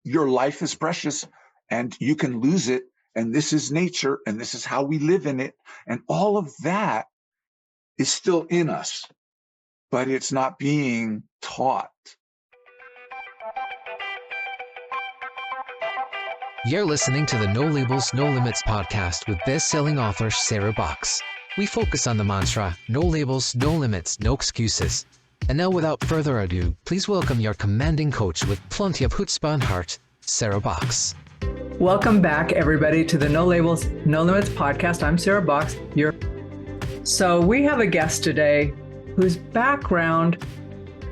your life is precious and you can lose it. And this is nature and this is how we live in it. And all of that is still in us, but it's not being taught. You're listening to the No Labels, No Limits podcast with best-selling author Sarah Box. We focus on the mantra, no labels, no limits, no excuses. And now without further ado, please welcome your commanding coach with plenty of chutzpah and heart, Sarah Box. Welcome back, everybody, to the No Labels, No Limits podcast. I'm Sarah Box. So we have a guest today whose background,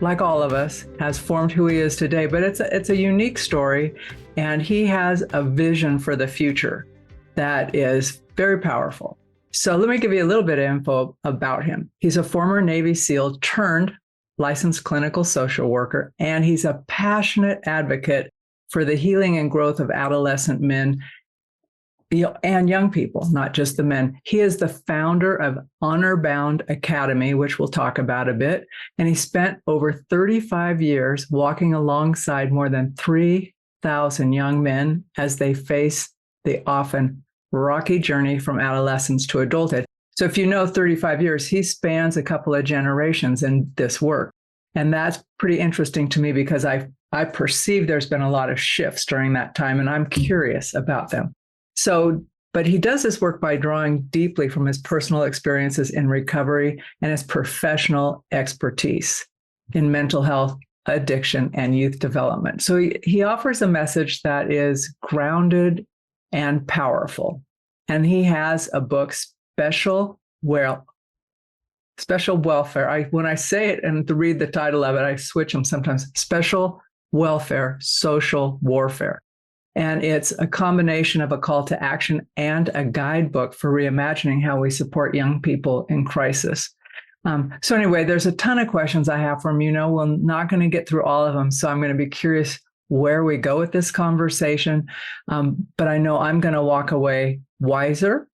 like all of us, has formed who he is today, but it's a unique story, and he has a vision for the future that is very powerful. So let me give you a little bit of info about him. He's a former Navy SEAL turned licensed clinical social worker, and he's a passionate advocate for the healing and growth of adolescent men and young people, not just the men. He is the founder of Honor Bound Academy, which we'll talk about a bit, and he spent over 35 years walking alongside more than 3,000 young men as they face the often rocky journey from adolescence to adulthood. So if you know 35 years, he spans a couple of generations in this work. And that's pretty interesting to me because I perceive there's been a lot of shifts during that time, and I'm curious about them. But he does this work by drawing deeply from his personal experiences in recovery and his professional expertise in mental health, addiction, and youth development. So he offers a message that is grounded and powerful. And he has a book, Special Welfare. When I say it and to read the title of it, I switch them sometimes. Special Welfare, Social Warfare. And it's a combination of a call to action and a guidebook for reimagining how we support young people in crisis. So anyway, there's a ton of questions I have for him. We're not going to get through all of them. So I'm going to be curious where we go with this conversation. But I know I'm going to walk away wiser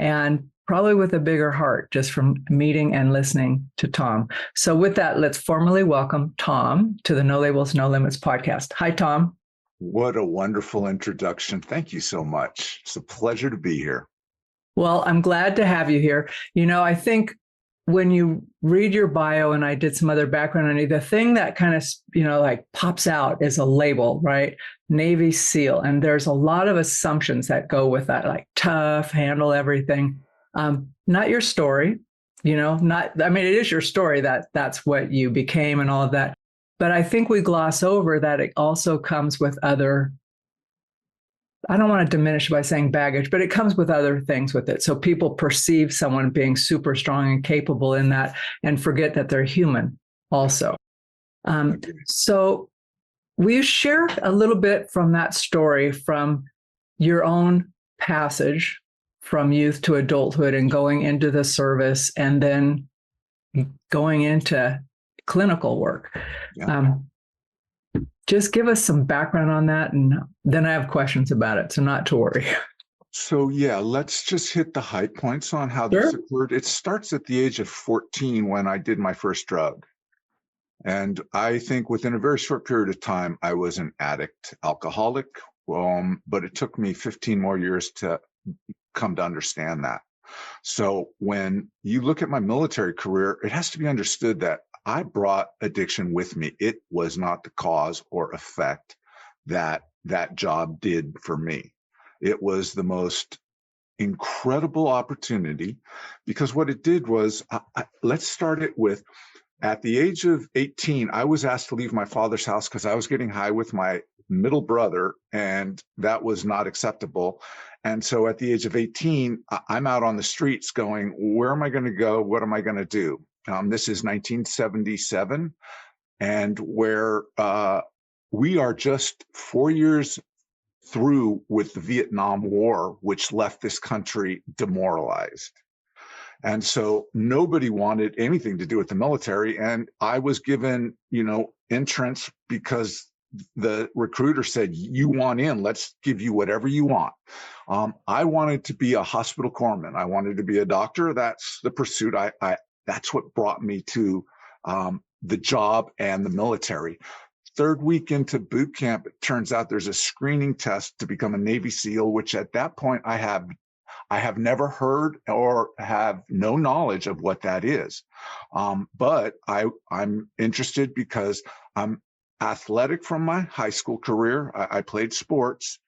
and probably with a bigger heart just from meeting and listening to Tom. So with that, let's formally welcome Tom to the No Labels, No Limits podcast. Hi, Tom. What a wonderful introduction. Thank you so much. It's a pleasure to be here. Well, I'm glad to have you here. I think when you read your bio, and I did some other background on you, the thing that kind of, pops out is a label, right? Navy SEAL. And there's a lot of assumptions that go with that, like tough, handle everything. Not your story, it is your story that's what you became and all of that. But I think we gloss over that it also comes with other, I don't want to diminish by saying baggage, but it comes with other things with it. So people perceive someone being super strong and capable in that and forget that they're human also. So will you share a little bit from that story, from your own passage from youth to adulthood and going into the service and then going into clinical work? Yeah. Just give us some background on that, and then I have questions about it, so not to worry. So let's just hit the high points on how this occurred. It starts at the age of 14 when I did my first drug. And I think within a very short period of time, I was an addict, alcoholic, but it took me 15 more years to come to understand that. So when you look at my military career, it has to be understood that I brought addiction with me. It was not the cause or effect that job did for me. It was the most incredible opportunity, because what it did was, let's start it with, at the age of 18, I was asked to leave my father's house because I was getting high with my middle brother, and that was not acceptable. And so at the age of 18, I'm out on the streets going, where am I going to go? What am I going to do? This is 1977, and where we are just 4 years through with the Vietnam War, which left this country demoralized. And so nobody wanted anything to do with the military. And I was given, entrance because the recruiter said, you want in, let's give you whatever you want. I wanted to be a hospital corpsman. I wanted to be a doctor. That's the pursuit. That's what brought me to the job and the military. third week into boot camp, it turns out there's a screening test to become a Navy SEAL, which at that point I have never heard or have no knowledge of what that is. But I'm interested because I'm athletic from my high school career. I played sports.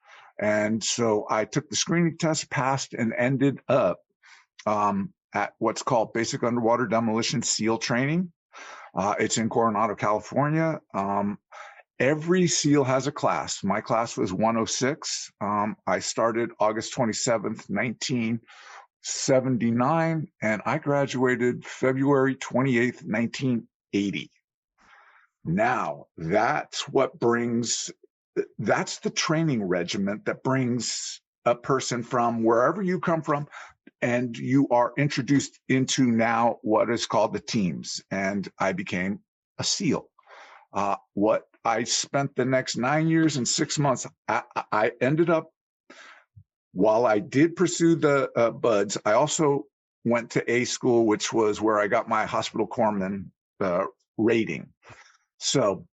And so I took the screening test, passed, and ended up at what's called Basic Underwater Demolition SEAL Training. It's in Coronado, California. Every SEAL has a class. My class was 106. I started August 27th, 1979, and I graduated February 28th, 1980. Now, that's the training regiment that brings a person from wherever you come from, and you are introduced into now what is called the teams. And I became a SEAL. What I spent the next 9 years and 6 months, I ended up, while I did pursue the BUDS, I also went to A school, which was where I got my hospital corpsman rating. So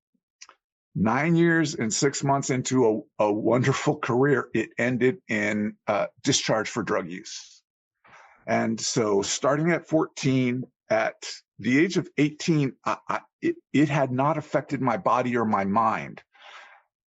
9 years and 6 months into a wonderful career, it ended in discharge for drug use. And so starting at 14, at the age of 18, it had not affected my body or my mind.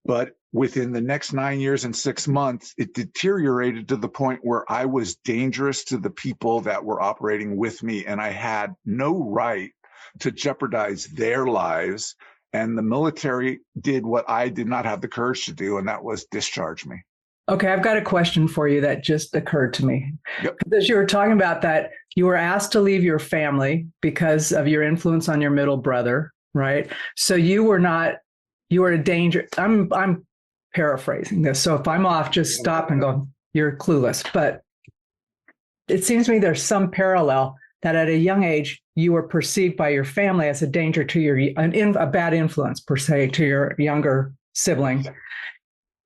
But within the next 9 years and 6 months, it deteriorated to the point where I was dangerous to the people that were operating with me, and I had no right to jeopardize their lives. And the military did what I did not have the courage to do, and that was discharge me. Okay, I've got a question for you that just occurred to me. Yep. As you were talking about that, you were asked to leave your family because of your influence on your middle brother, right? So you were a danger. I'm paraphrasing this. So if I'm off, just stop and go, you're clueless. But it seems to me there's some parallel that at a young age, you were perceived by your family as a danger to a bad influence, per se, to your younger sibling.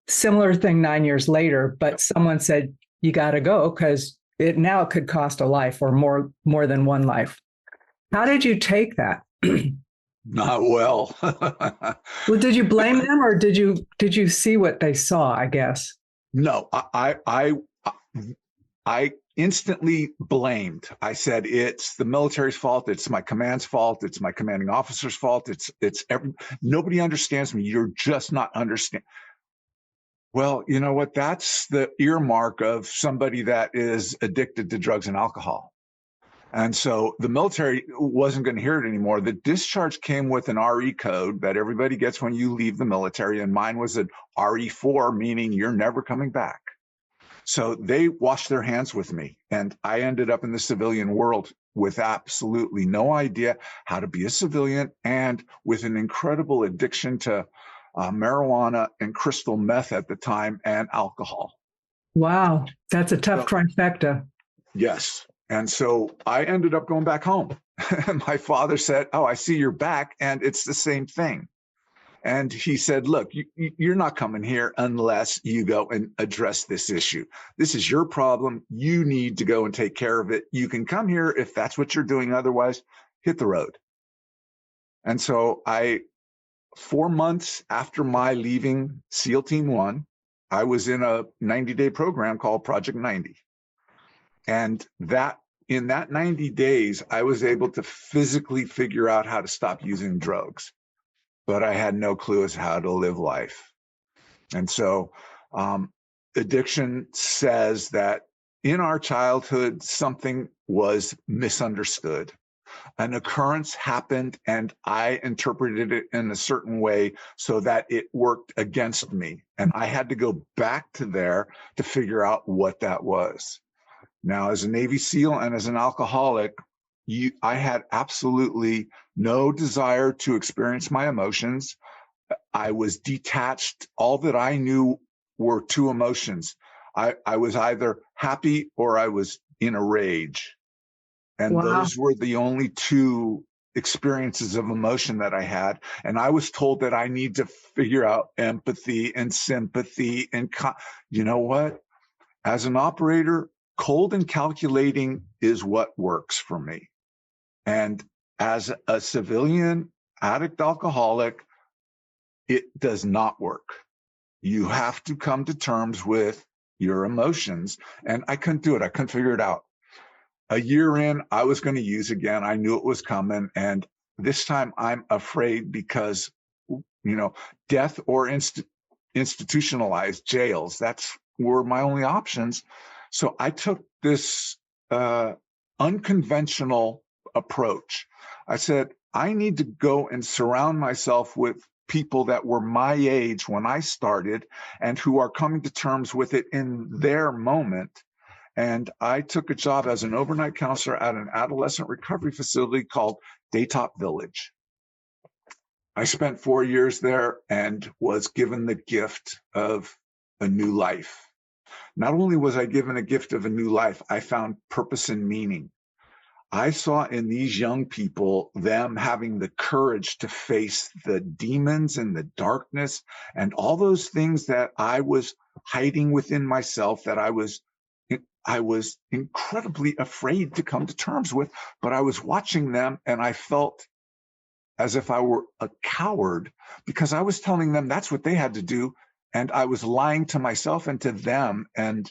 Similar thing 9 years later, but someone said, you got to go because it could cost a life or more than one life. How did you take that? Not well. Well, did you blame them or did you see what they saw, I guess? No, I instantly blamed. I said, it's the military's fault. It's my command's fault. It's my commanding officer's fault. Nobody understands me. You're just not understanding. Well, you know what? That's the earmark of somebody that is addicted to drugs and alcohol. And so the military wasn't going to hear it anymore. The discharge came with an RE code that everybody gets when you leave the military. And mine was an RE4, meaning you're never coming back. So they washed their hands with me. And I ended up in the civilian world with absolutely no idea how to be a civilian, and with an incredible addiction to marijuana and crystal meth at the time, and alcohol. Wow, that's a tough trifecta. Yes. And so I ended up going back home. My father said, oh, I see you're back, and it's the same thing. And he said, look, you're not coming here unless you go and address this issue. This is your problem. You need to go and take care of it. You can come here if that's what you're doing. Otherwise, hit the road. And so 4 months after my leaving SEAL Team 1, I was in a 90-day program called Project 90. And in that 90 days, I was able to physically figure out how to stop using drugs, but I had no clue as to how to live life. And so addiction says that in our childhood, something was misunderstood. An occurrence happened, and I interpreted it in a certain way so that it worked against me. And I had to go back to there to figure out what that was. Now, as a Navy SEAL and as an alcoholic, I had absolutely no desire to experience my emotions. I was detached. All that I knew were two emotions. I was either happy or I was in a rage. And Wow. Those were the only two experiences of emotion that I had. And I was told that I need to figure out empathy and sympathy. And you know what? As an operator, cold and calculating is what works for me. And as a civilian addict alcoholic, it does not work. You have to come to terms with your emotions. And I couldn't do it. I couldn't figure it out. A year in, I was going to use again. I knew it was coming. And this time I'm afraid because, death or institutionalized jails, that's were my only options. So I took this unconventional approach. I said, I need to go and surround myself with people that were my age when I started and who are coming to terms with it in their moment. And I took a job as an overnight counselor at an adolescent recovery facility called Daytop Village. I spent 4 years there and was given the gift of a new life. Not only was I given a gift of a new life, I found purpose and meaning. I saw in these young people them having the courage to face the demons and the darkness and all those things that I was hiding within myself, that I was incredibly afraid to come to terms with. But I was watching them and I felt as if I were a coward because I was telling them that's what they had to do. And I was lying to myself and to them. And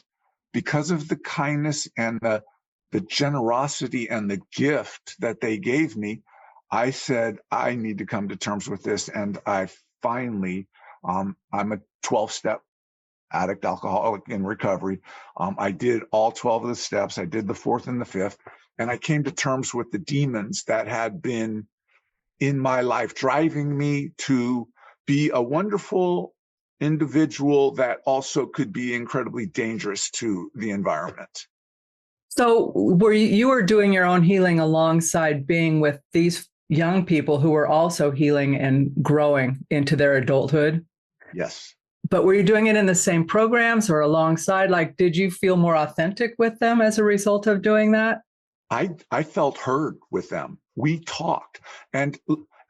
because of the kindness and the generosity and the gift that they gave me, I said, I need to come to terms with this. And I finally, I'm a 12-step addict, alcoholic in recovery. I did all 12 of the steps. I did the fourth and the fifth. And I came to terms with the demons that had been in my life, driving me to be a wonderful individual that also could be incredibly dangerous to the environment. So you were doing your own healing alongside being with these young people who were also healing and growing into their adulthood? Yes. But were you doing it in the same programs or alongside? Like, did you feel more authentic with them as a result of doing that? I felt heard with them. We talked. And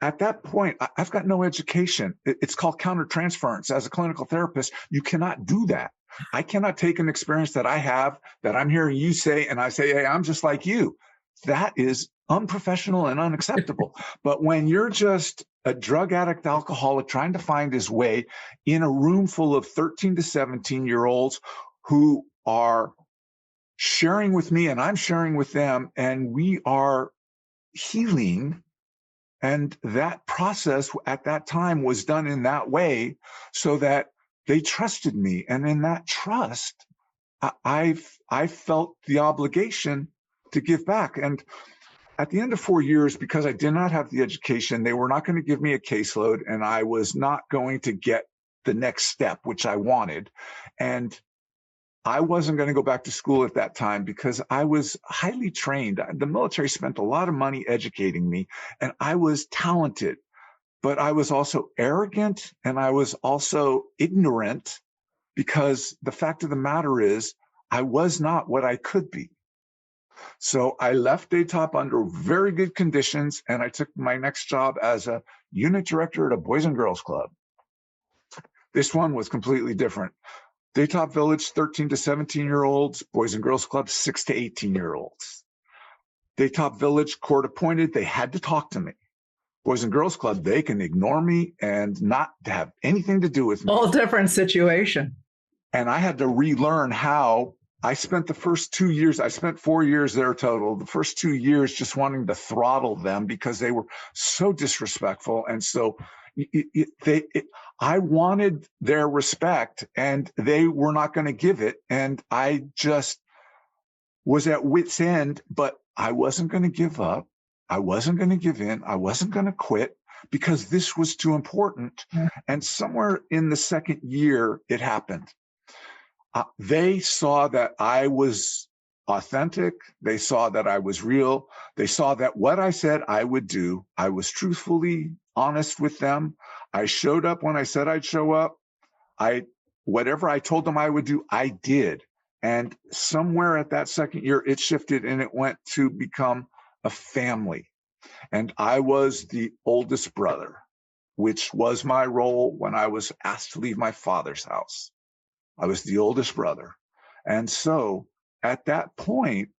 at that point, I've got no education. It's called countertransference. As a clinical therapist, you cannot do that. I cannot take an experience that I have that I'm hearing you say, and I say, hey, I'm just like you. That is unprofessional and unacceptable. But when you're just a drug addict, alcoholic, trying to find his way in a room full of 13 to 17-year-olds who are sharing with me and I'm sharing with them, and we are healing. And that process at that time was done in that way so that they trusted me. And in that trust, I felt the obligation to give back. And at the end of 4 years, because I did not have the education, they were not going to give me a caseload, and I was not going to get the next step, which I wanted. And I wasn't going to go back to school at that time because I was highly trained. The military spent a lot of money educating me, and I was talented, but I was also arrogant and I was also ignorant because the fact of the matter is I was not what I could be. So I left Daytop under very good conditions, and I took my next job as a unit director at a Boys and Girls Club. This one was completely different. Daytop Village, 13 to 17-year-olds, Boys and Girls Club, 6 to 18-year-olds. Daytop Village, court appointed, they had to talk to me. Boys and Girls Club, they can ignore me and not have anything to do with me. All different situation. And I had to relearn how. I spent the first 2 years, I spent 4 years there total, the first 2 years just wanting to throttle them because they were so disrespectful. And so I wanted their respect and they were not going to give it. And I just was at wit's end, but I wasn't going to give up. I wasn't going to give in. I wasn't going to quit because this was too important. And somewhere in the second year, it happened. They saw that I was authentic. They saw that I was real. They saw that what I said I would do, I was truthfully honest with them. I showed up when I said I'd show up. Whatever I told them I would do, I did. And somewhere at that second year, it shifted and it went to become a family. And I was the oldest brother, which was my role when I was asked to leave my father's house. I was the oldest brother. And so at that point,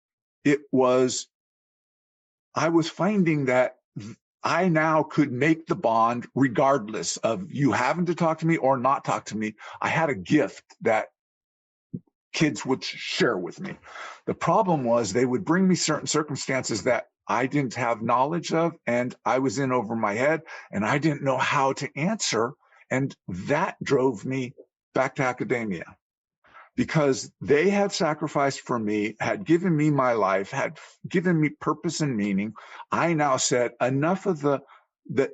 I was finding that I now could make the bond regardless of you having to talk to me or not talk to me. I had a gift that kids would share with me. The problem was they would bring me certain circumstances that I didn't have knowledge of, and I was in over my head, and I didn't know how to answer. And that drove me back to academia, because they had sacrificed for me, had given me my life, had given me purpose and meaning. I now said, enough of the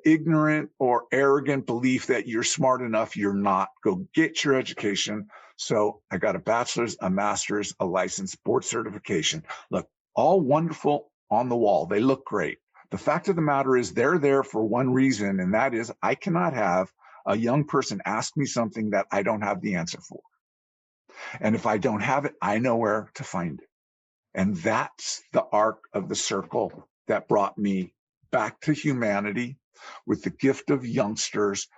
ignorant or arrogant belief that you're smart enough. You're not. Go get your education. So I got a bachelor's, a master's, a license, board certification. Look, all wonderful on the wall. They look great. The fact of the matter is they're there for one reason, and that is I cannot have a young person ask me something that I don't have the answer for. And if I don't have it, I know where to find it. And that's the arc of the circle that brought me back to humanity with the gift of youngsters.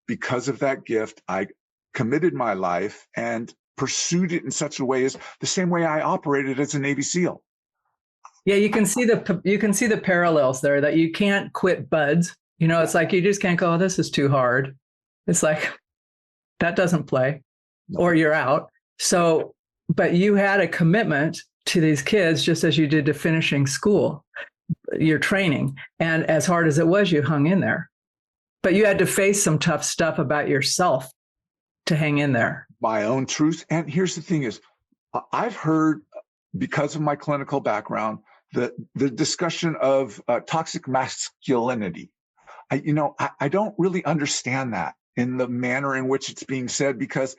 Because of that gift, I committed my life and pursued it in such a way as the same way I operated as a Navy SEAL. Yeah, you can see the parallels there, that you can't quit buds. You know, it's like you just can't go, oh, this is too hard. It's like that doesn't play, or you're out. So, but you had a commitment to these kids just as you did to finishing school, your training. And as hard as it was, you hung in there. But you had to face some tough stuff about yourself to hang in there. My own truth. And here's the thing is, I've heard, because of my clinical background, the discussion of toxic masculinity. I don't really understand that in the manner in which it's being said, because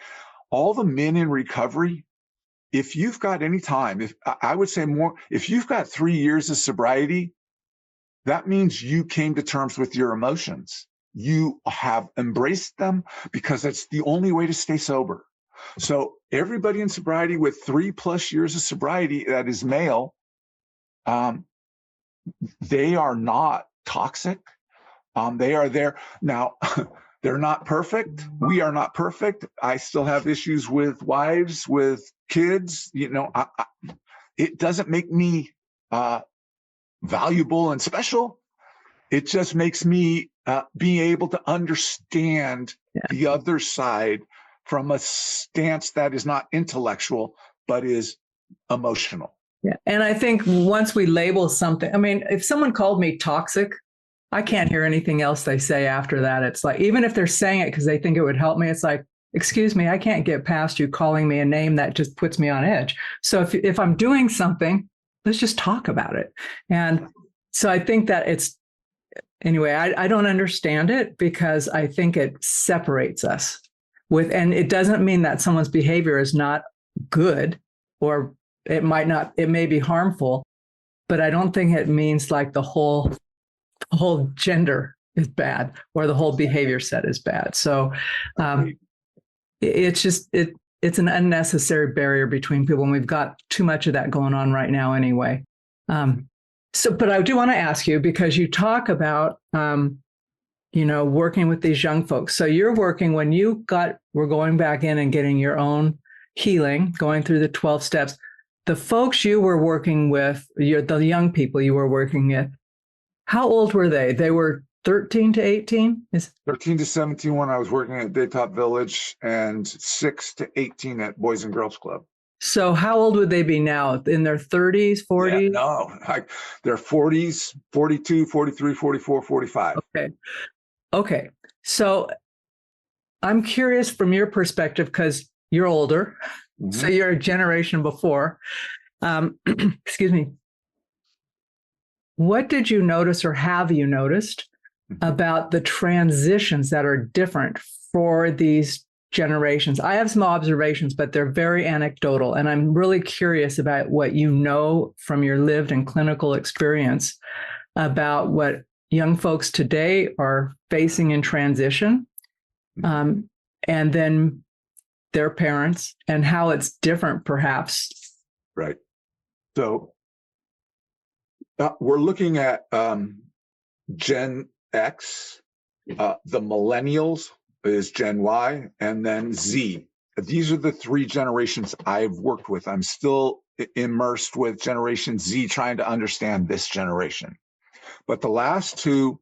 all the men in recovery, if you've got any time, I would say more, if you've got 3 years of sobriety, that means you came to terms with your emotions. You have embraced them, because that's the only way to stay sober. So everybody in sobriety with 3+ years of sobriety that is male, they are not toxic. They are there. Now, they're not perfect. We are not perfect. I still have issues with wives, with kids. It doesn't make me valuable and special. It just makes me being able to understand the other side from a stance that is not intellectual, but is emotional. Yeah. And I think once we label something, I mean, if someone called me toxic, I can't hear anything else they say after that. It's like, even if they're saying it because they think it would help me, it's like, excuse me, I can't get past you calling me a name that just puts me on edge. So if I'm doing something, let's just talk about it. And so I think that anyway, I don't understand it, because I think it separates us and it doesn't mean that someone's behavior is not good, or it may be harmful, but I don't think it means like the whole gender is bad or the whole behavior set is bad. So it's just, it's an unnecessary barrier between people. And we've got too much of that going on right now anyway. But I do want to ask you, because you talk about, working with these young folks. So you're working when we're going back in and getting your own healing, going through the 12 steps. The folks you were working with, the young people you were working with, how old were they? They were 13 to 18? 13 to 17 when I was working at Daytop Village, and 6 to 18 at Boys and Girls Club. So how old would they be now? In their 30s, 40s? Yeah, no, they're 40s, 42, 43, 44, 45. Okay. So I'm curious from your perspective, because you're older, so you're a generation before. Excuse me. What did you notice, or have you noticed, about the transitions that are different for these generations? I have some observations, but they're very anecdotal. And I'm really curious about what you know from your lived and clinical experience about what young folks today are facing in transition, and then their parents, and how it's different, perhaps. Right. So we're looking at Gen X, the millennials is Gen Y, and then Z. These are the 3 generations I've worked with. I'm still immersed with Generation Z, trying to understand this generation. But the last 2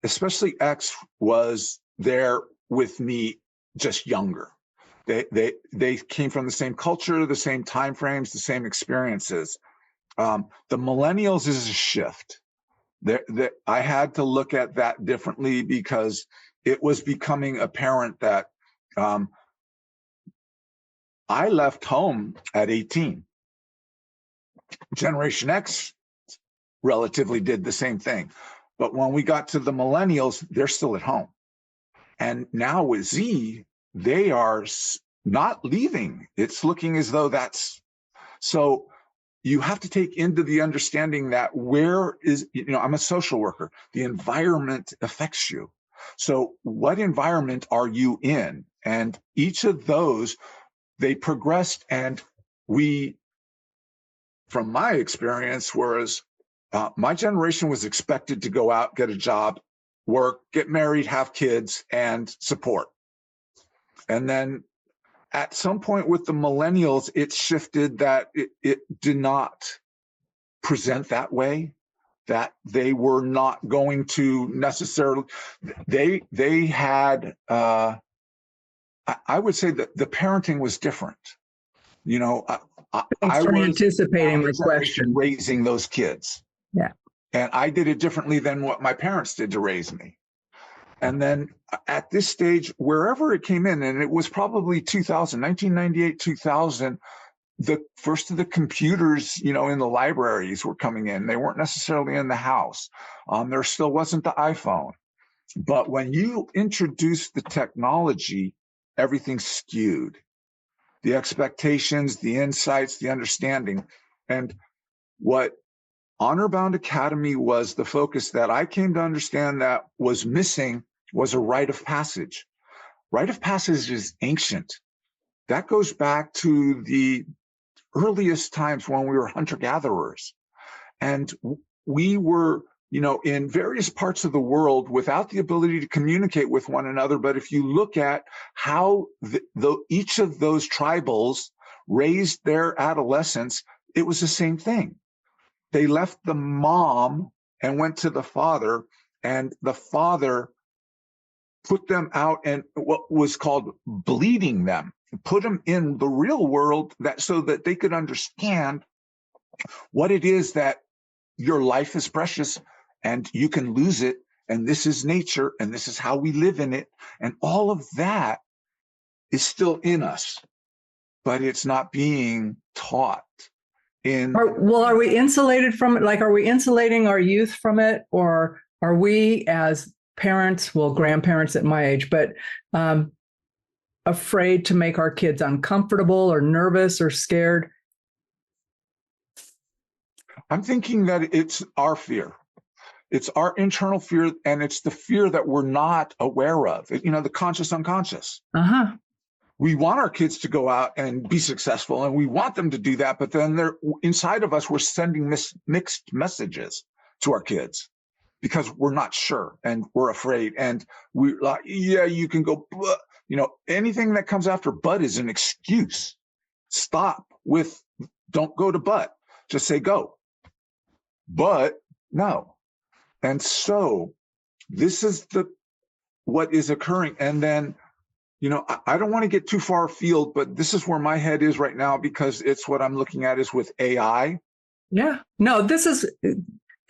especially X was there with me just younger. They came from the same culture, the same time frames, the same experiences. The millennials is a shift. I had to look at that differently because it was becoming apparent that I left home at 18. Generation X relatively did the same thing. But when we got to the millennials, they're still at home. And now with Z, they are not leaving. It's looking as though that's so. You have to take into the understanding that I'm a social worker. The environment affects you. So what environment are you in? And each of those, they progressed, and from my experience, whereas my generation was expected to go out, get a job, work, get married, have kids, and support. And then at some point with the millennials, it shifted that it did not present that way, that they were not going to necessarily, they had, I would say that the parenting was different. I was anticipating the question, raising those kids. Yeah. And I did it differently than what my parents did to raise me. And then at this stage, wherever it came in, and it was probably 1998, 2000, the first of the computers, in the libraries were coming in. They weren't necessarily in the house. There still wasn't the iPhone. But when you introduce the technology, everything's skewed. The expectations, the insights, the understanding. And what Honor Bound Academy was, the focus that I came to understand that was missing was a rite of passage. Rite of passage is ancient. That goes back to the earliest times when we were hunter-gatherers. And we were, in various parts of the world without the ability to communicate with one another. But if you look at how each of those tribals raised their adolescents, it was the same thing. They left the mom and went to the father, and the father put them out and what was called bleeding them, put them in the real world so that they could understand what it is that your life is precious and you can lose it. And this is nature and this is how we live in it. And all of that is still in us, but it's not being taught. Are we insulated from it? Like, are we insulating our youth from it? Or are we as parents, grandparents at my age, but afraid to make our kids uncomfortable or nervous or scared? I'm thinking that it's our fear. It's our internal fear, and it's the fear that we're not aware of. The conscious unconscious. Uh-huh. We want our kids to go out and be successful, and we want them to do that. But then inside of us, we're sending mixed messages to our kids because we're not sure and we're afraid. And we're like, yeah, you can go, anything that comes after but is an excuse. Stop with, don't go to but, just say go. But no. And so this is what is occurring. And then, I don't want to get too far afield, but this is where my head is right now because it's what I'm looking at is with AI. Yeah. No,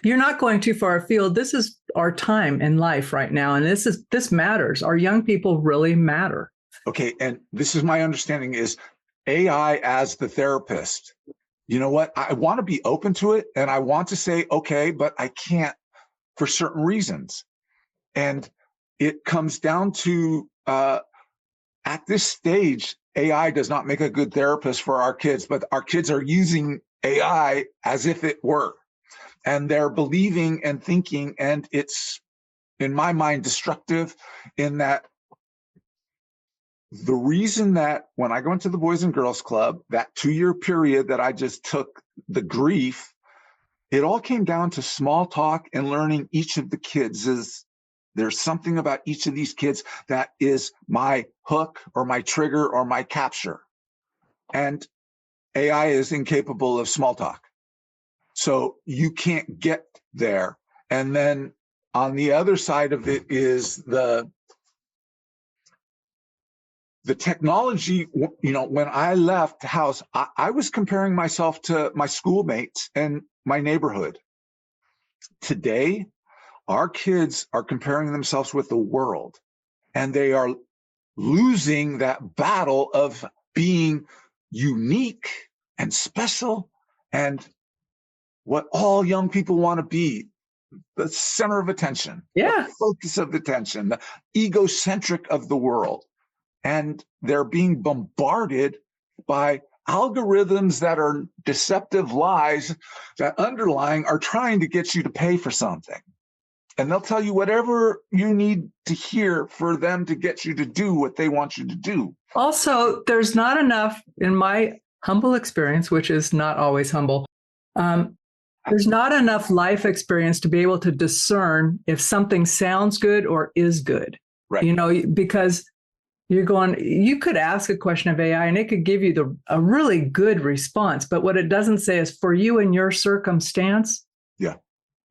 you're not going too far afield. This is our time in life right now. And this matters. Our young people really matter. Okay. And this is my understanding is AI as the therapist. You know what? I want to be open to it and I want to say, okay, but I can't for certain reasons. And it comes down to, at this stage, AI does not make a good therapist for our kids, but our kids are using AI as if it were. And they're believing and thinking, and it's, in my mind, destructive in that the reason that when I go into the Boys and Girls Club, that 2-year period that I just took the grief, it all came down to small talk and learning each of the kids there's something about each of these kids that is my hook or my trigger or my capture. And AI is incapable of small talk. So you can't get there. And then on the other side of it is the technology. When I left the house, I was comparing myself to my schoolmates and my neighborhood. Today, our kids are comparing themselves with the world, and they are losing that battle of being unique and special and what all young people want to be, the center of attention, Yeah. the focus of attention, the egocentric of the world. And they're being bombarded by algorithms that are deceptive lies that underlying are trying to get you to pay for something. And they'll tell you whatever you need to hear for them to get you to do what they want you to do. Also, there's not enough, in my humble experience, which is not always humble, there's not enough life experience to be able to discern if something sounds good or is good. Right. Because you could ask a question of AI and it could give you a really good response. But what it doesn't say is for you and your circumstance. Yeah.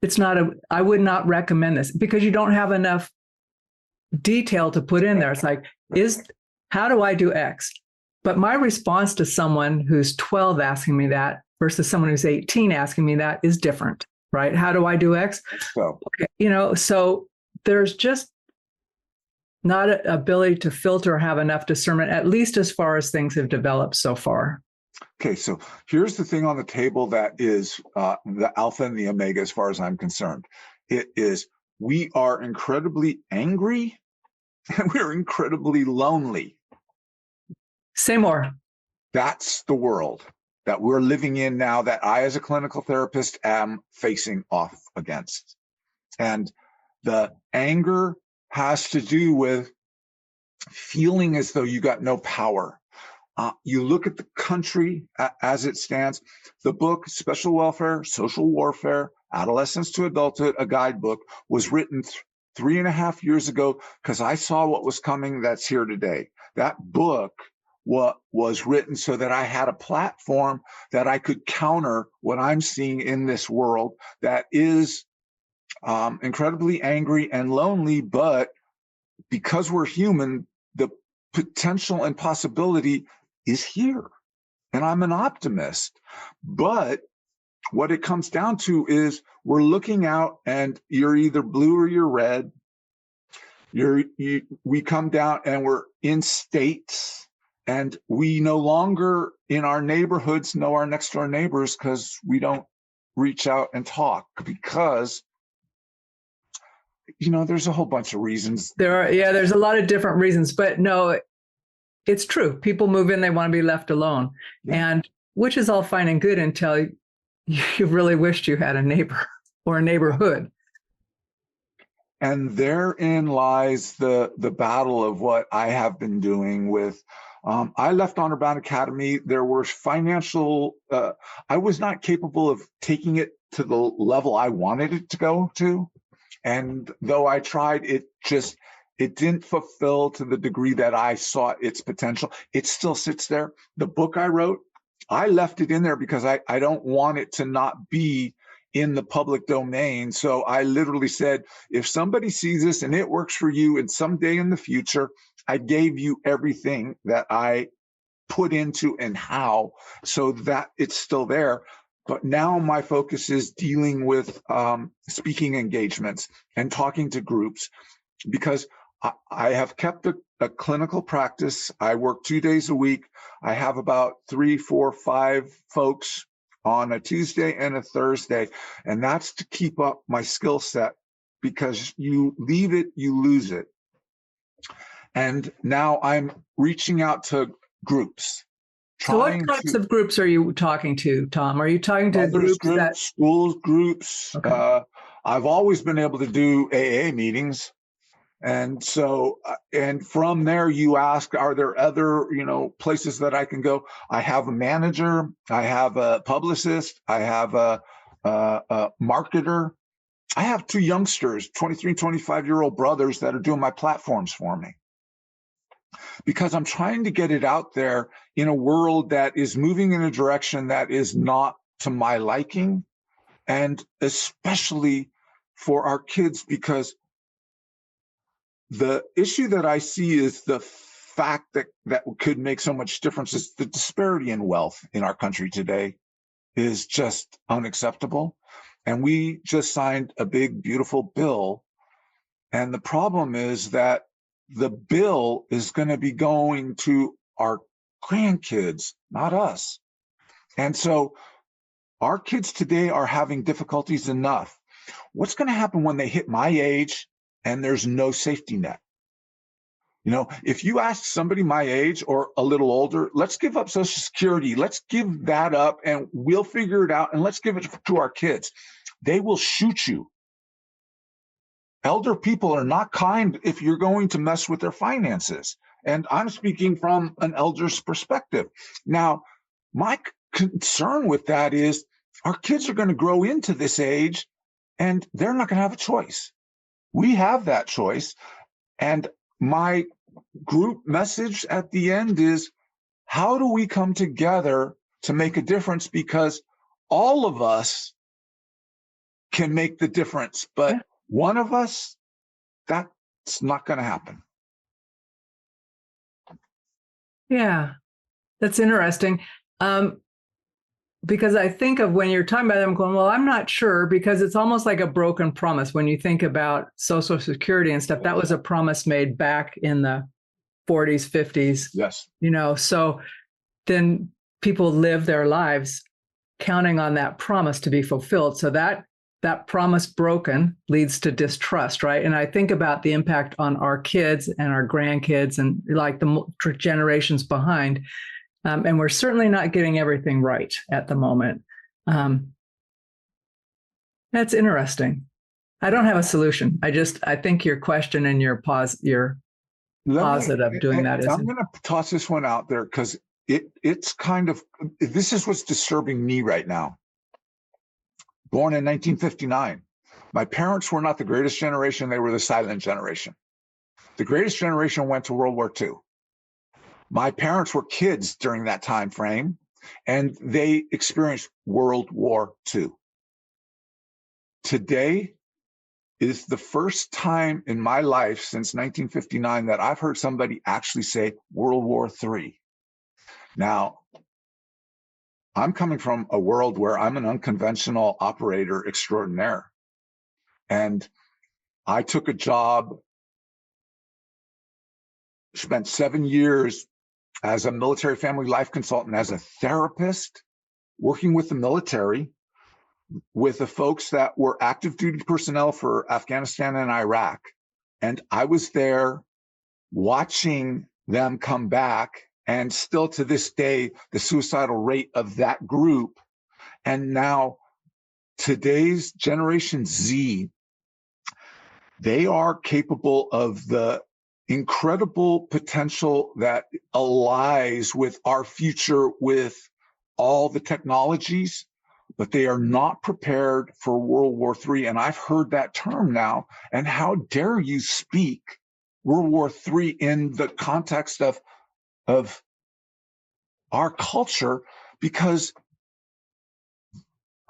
It's not I would not recommend this because you don't have enough detail to put in there. It's like, how do I do X? But my response to someone who's 12 asking me that versus someone who's 18 asking me that is different, right? How do I do X? So, okay, so there's just not an ability to filter or have enough discernment, at least as far as things have developed so far. Okay, so here's the thing on the table that is the alpha and the omega as far as I'm concerned. It is we are incredibly angry and we're incredibly lonely. Say more. That's the world that we're living in now that I, as a clinical therapist, am facing off against. And the anger has to do with feeling as though you got no power. You look at the country as it stands. The book, Special Welfare, Social Warfare, Adolescence to Adulthood, a guidebook, was written 3.5 years ago because I saw what was coming that's here today. That book was written so that I had a platform that I could counter what I'm seeing in this world that is incredibly angry and lonely, but because we're human, the potential and possibility is here. And I'm an optimist. But what it comes down to is we're looking out and you're either blue or you're red. We come down and we're in states and we no longer in our neighborhoods know our next door neighbors because we don't reach out and talk because there's a whole bunch of reasons. There's a lot of different reasons, but no, it's true. People move in, they want to be left alone. Yeah. And which is all fine and good until you really wished you had a neighbor or a neighborhood. And therein lies the battle of what I have been doing with, I left Honor Bound Academy. There were financial, I was not capable of taking it to the level I wanted it to go to. And though I tried, it didn't fulfill to the degree that I saw its potential. It still sits there. The book I wrote, I left it in there because I don't want it to not be in the public domain. So I literally said, if somebody sees this and it works for you and someday in the future, I gave you everything that I put into and how so that it's still there. But now my focus is dealing with speaking engagements and talking to groups because I have kept a clinical practice. I work 2 days a week. I have about 3, 4, 5 folks on a Tuesday and a Thursday. And that's to keep up my skill set because you leave it, you lose it. And now I'm reaching out to groups. So what types of groups are you talking to, Tom? Are you talking to groups that... Schools, groups. Okay. I've always been able to do AA meetings. And so, and from there you ask, are there other, places that I can go? I have a manager, I have a publicist, I have a marketer. I have 2 youngsters, 23, 25-year-old brothers that are doing my platforms for me. Because I'm trying to get it out there in a world that is moving in a direction that is not to my liking. And especially for our kids, because the issue that I see is the fact that could make so much difference is the disparity in wealth in our country today is just unacceptable. And we just signed a big, beautiful bill. And the problem is that the bill is going to be going to our grandkids, not us. And so our kids today are having difficulties enough. What's going to happen when they hit my age and there's no safety net? You know, if you ask somebody my age or a little older, let's give up Social Security, let's give that up and we'll figure it out and let's give it to our kids. They will shoot you. Elder people are not kind if you're going to mess with their finances. And I'm speaking from an elder's perspective. Now, my concern with that is our kids are going to grow into this age and they're not going to have a choice. We have that choice. And my group message at the end is, how do we come together to make a difference? Because all of us can make the difference, but one of us, that's not going to happen. Yeah, that's interesting. Because I think of when you're talking about it, I'm going, well, I'm not sure, because it's almost like a broken promise. When you think about Social Security and stuff, that was a promise made back in the 40s, 50s. Yes. You know, so then people live their lives counting on that promise to be fulfilled. So that promise broken leads to distrust, right? And I think about the impact on our kids and our grandkids and like the generations behind. And we're certainly not getting everything right at the moment. That's interesting. I don't have a solution. I think your question and your positive doing that is. I'm going to toss this one out there because it's kind of, this is what's disturbing me right now. Born in 1959. My parents were not the greatest generation. They were the silent generation. The greatest generation went to World War II. My parents were kids during that time frame, and they experienced World War II. Today is the first time in my life since 1959 that I've heard somebody actually say World War III. Now, I'm coming from a world where I'm an unconventional operator extraordinaire. And I took a job, spent 7 years as a military family life consultant, as a therapist, working with the military, with the folks that were active duty personnel for Afghanistan and Iraq. And I was there watching them come back. And still to this day, the suicidal rate of that group. And now today's Generation Z, they are capable of the incredible potential that lies with our future with all the technologies, but they are not prepared for World War III. And I've heard that term now. And how dare you speak World War III in the context of our culture, because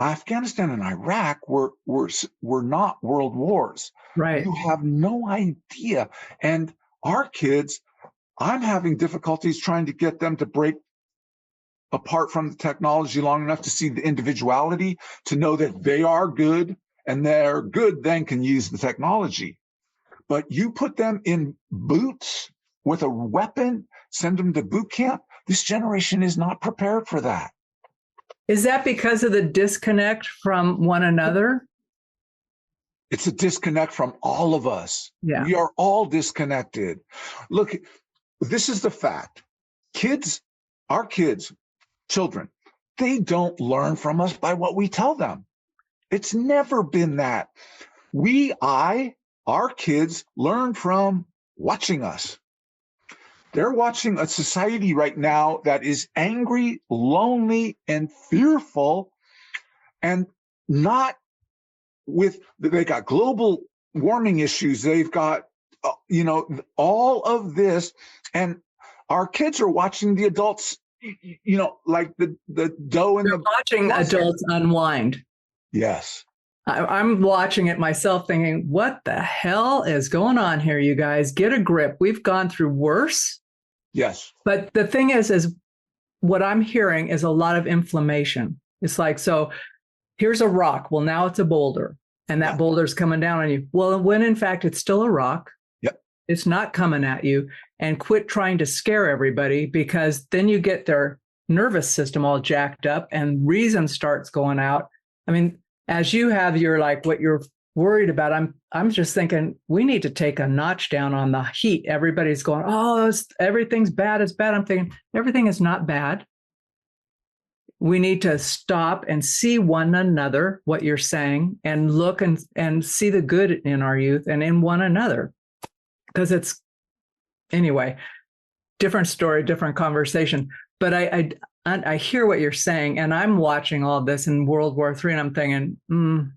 Afghanistan and Iraq were not world wars. Right. You have no idea. And our kids, I'm having difficulties trying to get them to break apart from the technology long enough to see the individuality, to know that they are good, and they're good then can use the technology. But you put them in boots with a weapon, send them to boot camp. This generation is not prepared for that. Is that because of the disconnect from one another? It's a disconnect from all of us. Yeah. We are all disconnected. Look, this is the fact. Kids, our kids, children, they don't learn from us by what we tell them. It's never been that. Our kids learn from watching us. They're watching a society right now that is angry, lonely, and fearful, and not with, they got global warming issues. They've got, all of this, and our kids are watching the adults, like the dough in They're watching adults unwind. Yes. I'm watching it myself thinking, what the hell is going on here, you guys? Get a grip. We've gone through worse. Yes. But the thing is what I'm hearing is a lot of inflammation. It's like, so here's a rock. Well, now it's a boulder, and that boulder's coming down on you. Well, when in fact it's still a rock. Yep. It's not coming at you. And quit trying to scare everybody, because then you get their nervous system all jacked up and reason starts going out. I mean, as you have your, like, what you're worried about, I'm just thinking we need to take a notch down on the heat. Everybody's going, oh, everything's bad. It's bad. I'm thinking everything is not bad. We need to stop and see one another, what you're saying, and look and see the good in our youth and in one another. Because it's, anyway, different story, different conversation. But I hear what you're saying, and I'm watching all of this in World War III, and I'm thinking,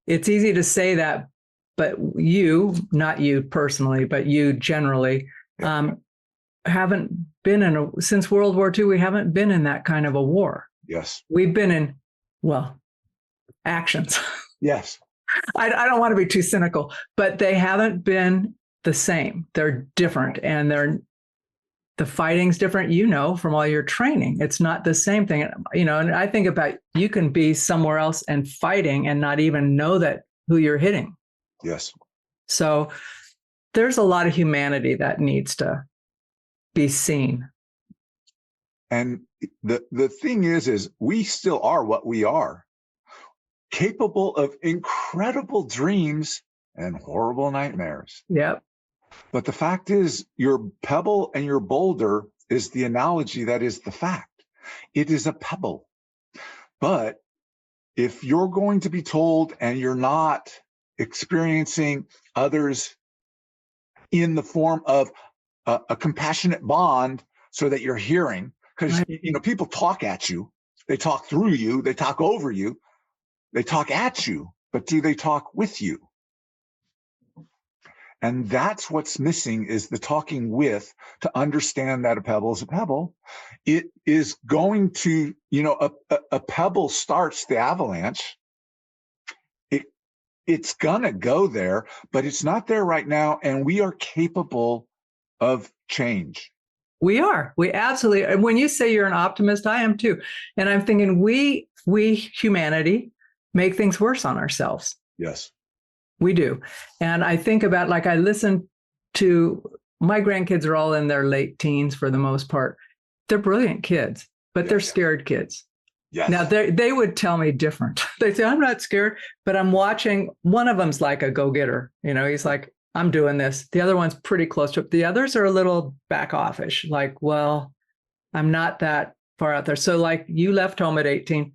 it's easy to say that, but you, not you personally, but you generally, haven't been since World War II, we haven't been in that kind of a war. Yes. We've been in, well, actions. Yes. I don't want to be too cynical, but they haven't been the same. They're different, and the fighting's different, from all your training. It's not the same thing, and I think about, you can be somewhere else and fighting and not even know that who you're hitting. Yes. So there's a lot of humanity that needs to be seen. And the thing is we still are what we are, capable of incredible dreams and horrible nightmares. Yep. But the fact is, your pebble and your boulder is the analogy that is the fact. It is a pebble. But if you're going to be told and you're not experiencing others in the form of a compassionate bond, so that you're hearing, because people talk at you, they talk through you, they talk over you, they talk at you, but do they talk with you? And that's what's missing, is the talking with, to understand that a pebble is a pebble. It is going to, a pebble starts the avalanche. It's gonna go there, but it's not there right now, and we are capable of change. We are. We absolutely. And when you say you're an optimist, I am too. And I'm thinking we humanity make things worse on ourselves. Yes. We do. And I think about, like, I listen to, my grandkids are all in their late teens for the most part. They're brilliant kids, but they're scared kids. Yes. Now, they would tell me different. They say, I'm not scared, but I'm watching. One of them's like a go-getter. He's like, I'm doing this. The other one's pretty close to it. The others are a little back offish, like, well, I'm not that far out there. So, like, you left home at 18.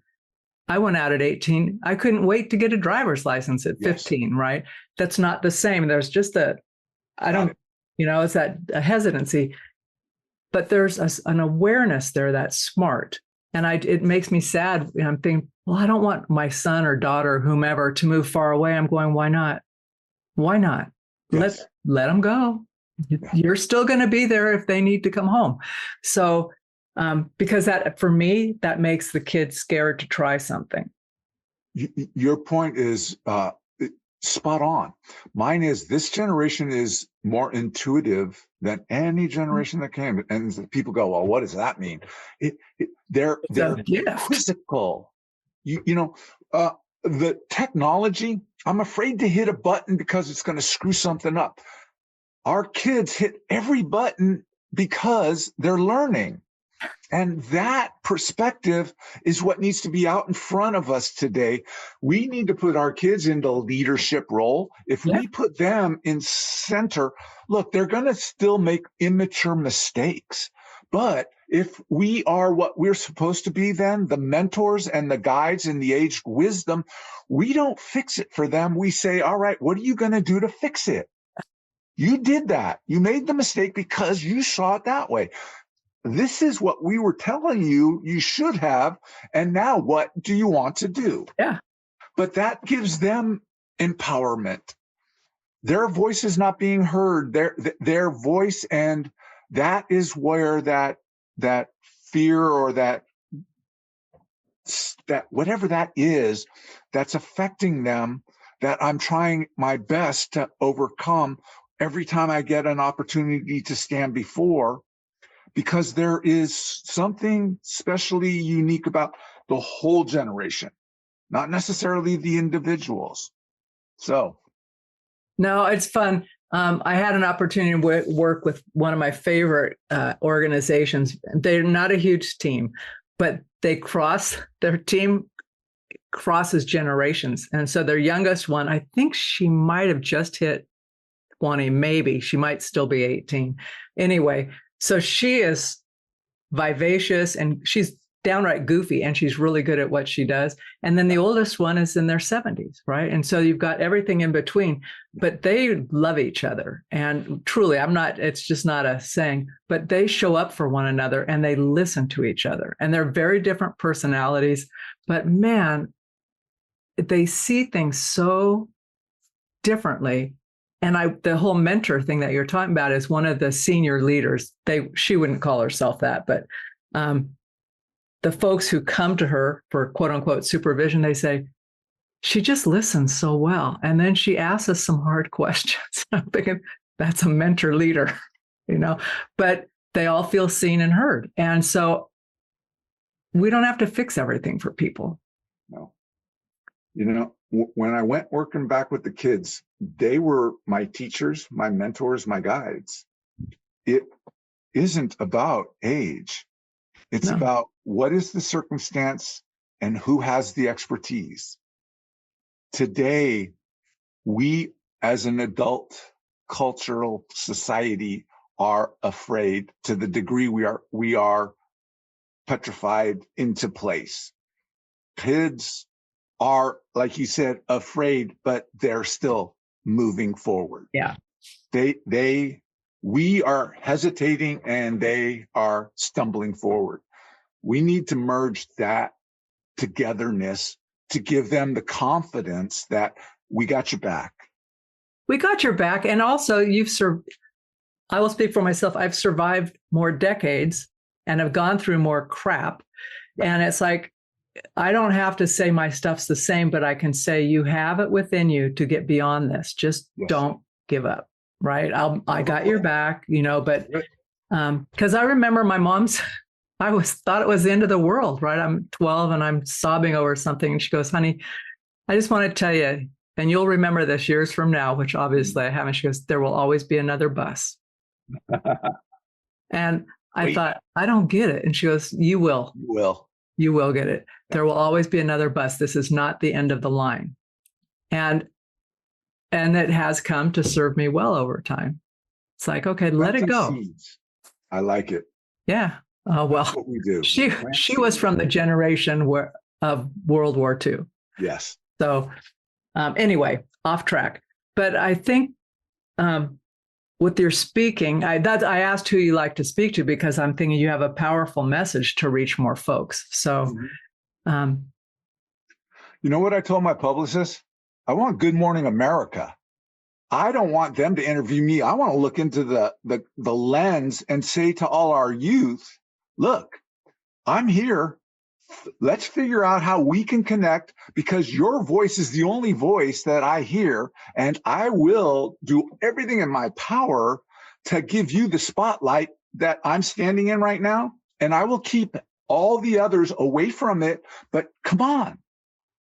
I went out at 18. I couldn't wait to get a driver's license at 15, right? That's not the same. There's just it's that a hesitancy, but there's an awareness there that's smart. And it makes me sad. I'm thinking, well, I don't want my son or daughter, whomever, to move far away. I'm going, why not? Why not? Yes. Let them go. You're still going to be there if they need to come home. So, because that, for me, that makes the kids scared to try something. Your point is spot on. Mine is, this generation is more intuitive than any generation that came. And people go, well, what does that mean? They're quizzical. The technology, I'm afraid to hit a button because it's going to screw something up. Our kids hit every button because they're learning. And that perspective is what needs to be out in front of us today. We need to put our kids into a leadership role. If we put them in center, look, they're going to still make immature mistakes. But if we are what we're supposed to be, then the mentors and the guides and the aged wisdom, we don't fix it for them. We say, all right, what are you going to do to fix it? You did that. You made the mistake because you saw it that way. This is what we were telling you should have. And now what do you want to do? Yeah. But that gives them empowerment. Their voice is not being heard. Their voice, and that is where that fear or that that whatever that is that's affecting them, that I'm trying my best to overcome every time I get an opportunity to stand before, because there is something specially unique about the whole generation, not necessarily the individuals. So. No, it's fun. I had an opportunity to work with one of my favorite organizations. They're not a huge team, but their team crosses generations. And so their youngest one, I think she might have just hit 20, maybe. She might still be 18. Anyway, so she is vivacious and she's downright goofy, and she's really good at what she does. And then the oldest one is in their 70s, right? And so you've got everything in between, but they love each other. And truly, it's just not a saying, but they show up for one another and they listen to each other. And they're very different personalities, but man, they see things so differently. And the whole mentor thing that you're talking about is one of the senior leaders. She wouldn't call herself that, but the folks who come to her for quote unquote supervision, they say, she just listens so well. And then she asks us some hard questions. I'm thinking, that's a mentor leader, but they all feel seen and heard. And so we don't have to fix everything for people. No. When I went working back with the kids, they were my teachers, my mentors, my guides. It isn't about age. It's about what is the circumstance and who has the expertise. Today, we as an adult cultural society are afraid to the degree we are petrified into place. Kids are, like you said, afraid, but they're still moving forward. Yeah. We are hesitating and they are stumbling forward. We need to merge that togetherness to give them the confidence that we got your back. We got your back. And also I will speak for myself. I've survived more decades and have gone through more crap. Right. And it's like, I don't have to say my stuff's the same, but I can say you have it within you to get beyond this. Just don't give up. Right. I got your back, but because I remember my mom's, thought it was the end of the world, right? I'm 12 and I'm sobbing over something. And she goes, honey, I just want to tell you, and you'll remember this years from now, which obviously I haven't. She goes, there will always be another bus. And I thought, I don't get it. And she goes, you will. You will get it. There will always be another bus. This is not the end of the line. And it has come to serve me well over time. It's like, okay, let it go. Seeds. I like it. Yeah. Well, that's what we do. She was from the generation of World War II. Yes. So anyway, off track. But I think with your speaking, I asked who you like to speak to because I'm thinking you have a powerful message to reach more folks. So, you know what I told my publicist? I want Good Morning America. I don't want them to interview me. I want to look into the lens and say to all our youth, look, I'm here. Let's figure out how we can connect, because your voice is the only voice that I hear, and I will do everything in my power to give you the spotlight that I'm standing in right now, and I will keep all the others away from it. But come on,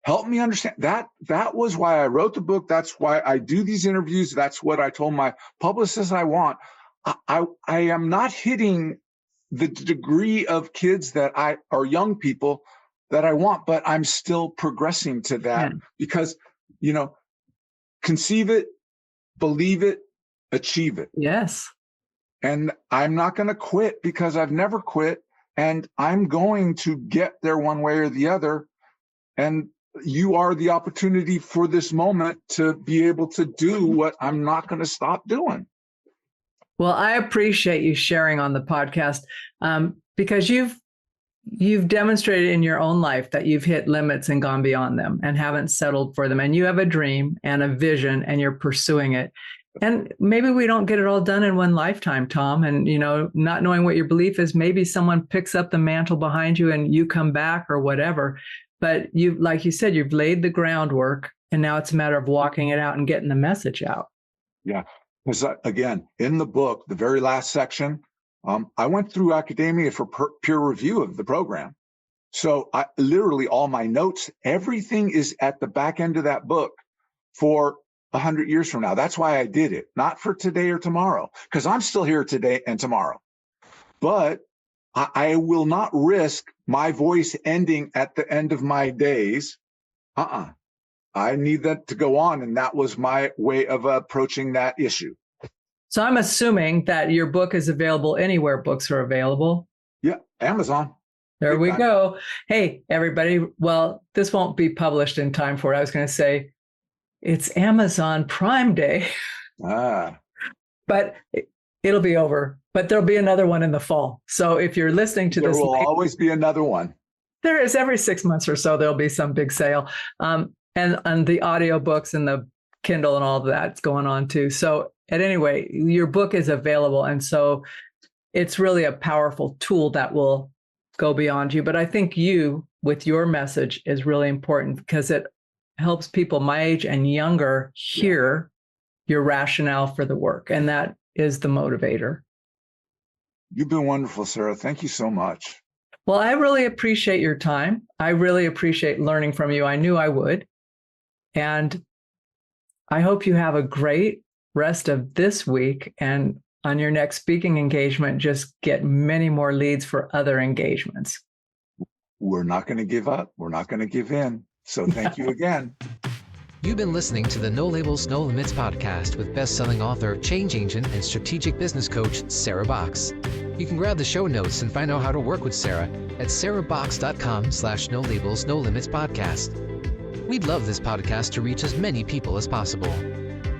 help me understand. That was why I wrote the book. That's why I do these interviews. That's what I told my publicist I want. I am not hitting the degree of kids that are young people that I want, but I'm still progressing to that because, conceive it, believe it, achieve it. Yes. And I'm not going to quit because I've never quit, and I'm going to get there one way or the other. And you are the opportunity for this moment to be able to do what I'm not going to stop doing. Well, I appreciate you sharing on the podcast because you've demonstrated in your own life that you've hit limits and gone beyond them and haven't settled for them. And you have a dream and a vision and you're pursuing it. And maybe we don't get it all done in one lifetime, Tom. And, not knowing what your belief is, maybe someone picks up the mantle behind you and you come back or whatever. But like you said, you've laid the groundwork, and now it's a matter of walking it out and getting the message out. Yeah. Because again, in the book, the very last section, I went through academia for peer review of the program. So literally all my notes, everything is at the back end of that book for 100 years from now. That's why I did it, not for today or tomorrow, because I'm still here today and tomorrow. But I will not risk my voice ending at the end of my days. I need that to go on. And that was my way of approaching that issue. So I'm assuming that your book is available anywhere books are available. Yeah, Amazon. There we go. Hey, everybody. Well, this won't be published in time for it. I was going to say it's Amazon Prime Day. But it'll be over. But there'll be another one in the fall. So if you're listening to this, there will always be another one. There is. Every 6 months or so, there'll be some big sale. And the audiobooks and the Kindle and all of that's going on too. So at any rate, your book is available. And so it's really a powerful tool that will go beyond you. But I think you, with your message, is really important because it helps people my age and younger hear your rationale for the work. And that is the motivator. You've been wonderful, Sarah. Thank you so much. Well, I really appreciate your time. I really appreciate learning from you. I knew I would. And I hope you have a great rest of this week. And on your next speaking engagement, just get many more leads for other engagements. We're not going to give up. We're not going to give in. So thank you again. You've been listening to the No Labels, No Limits podcast with best-selling author, change agent, and strategic business coach, Sarah Box. You can grab the show notes and find out how to work with Sarah at sarahbox.com/No Labels, No Limits podcast. We'd love this podcast to reach as many people as possible.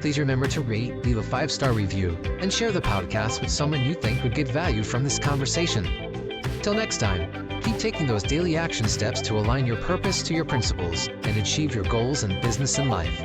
Please remember to rate, leave a 5-star review, and share the podcast with someone you think would get value from this conversation. Till next time, keep taking those daily action steps to align your purpose to your principles and achieve your goals in business and life.